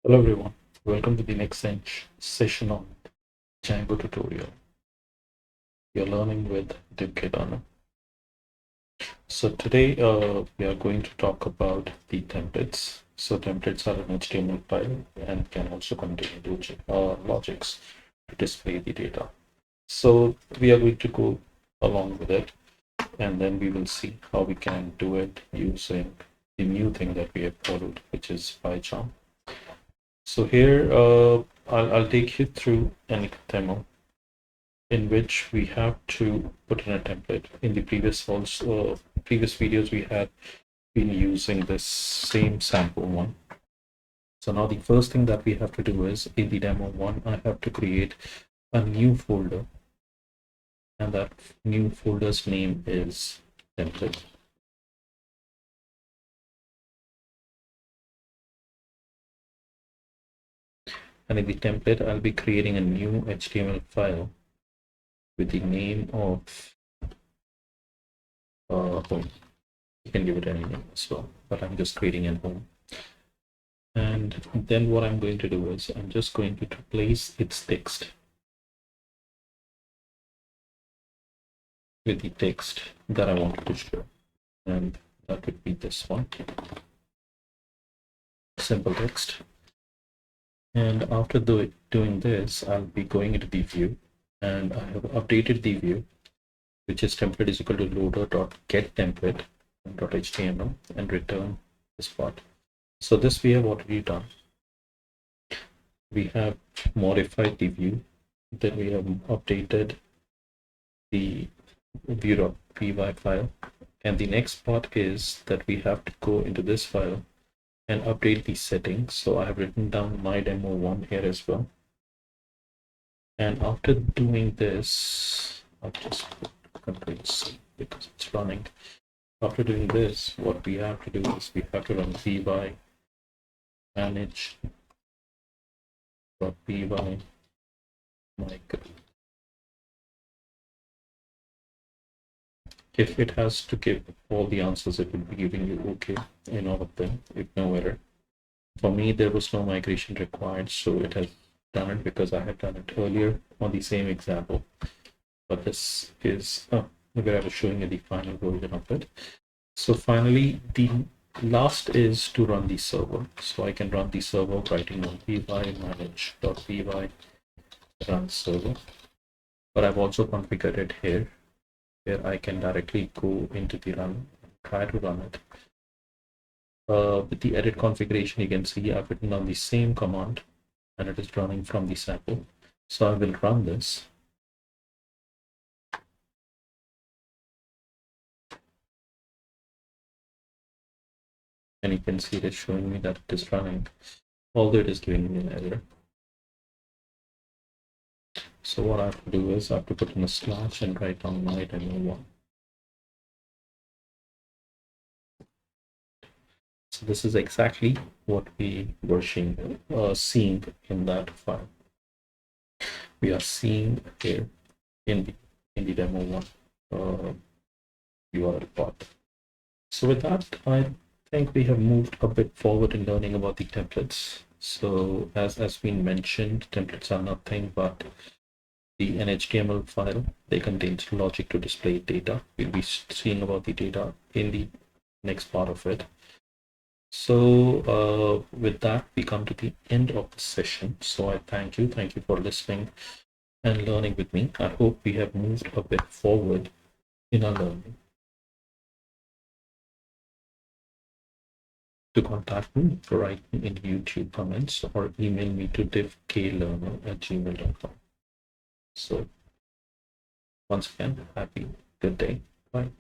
Hello everyone, welcome to the next session on Django tutorial. You're learning with Learner. So today we are going to talk about the templates. So templates are an HTML file and can also contain logics to display the data. So we are going to go along with it, and then we will see how we can do it using the new thing that we have followed, which is PyCharm. So here I'll take you through an demo in which we have to put in a template. In the previous videos we had been using this same sample one. So now the first thing that we have to do is in the demo one, I have to create a new folder, and that new folder's name is template. And in the template, I'll be creating a new HTML file with the name of home. You can give it any name as well, but I'm just creating a home. And then what I'm going to do is I'm just going to replace its text with the text that I want to show, and that would be this one, simple text. And after doing this, I'll be going into the view, and I have updated the view, which is template is equal to loader.getTemplate.html and return this part. So this we have already done. We have modified the view, then we have updated the view.py file, and the next part is that we have to go into this file and update the settings. So I have written down my demo one here as well, and after doing this, I'll just put Control-C because it's running. After doing this, what we have to do is we have to run py manage.py migrate. If it has to give all the answers, it will be giving you okay in all of them if no error. For me, there was no migration required, so it has done it because I had done it earlier on the same example. But this is where I was showing you the final version of it. So finally, the last is to run the server. So I can run the server writing on py manage.py run server. But I've also configured it here, where I can directly go into the run and try to run it. With the edit configuration, you can see I've written down the same command and it is running from the sample. So I will run this. And you can see it is showing me that it is running, although it is giving me an error. So what I have to do is I have to put in a slash and write down my demo one. So this is exactly what we were seeing in that file. We are seeing here in the demo one URL part. So with that, I think we have moved a bit forward in learning about the templates. So as been mentioned, templates are nothing but an HTML file. They contain logic to display data. We'll be seeing about the data in the next part of it. So with that, we come to the end of the session. So I thank you for listening and learning with me. I hope we have moved a bit forward in our learning. To contact me, write me in YouTube comments or email me to divklearner@gmail.com. So once again, good day. Bye.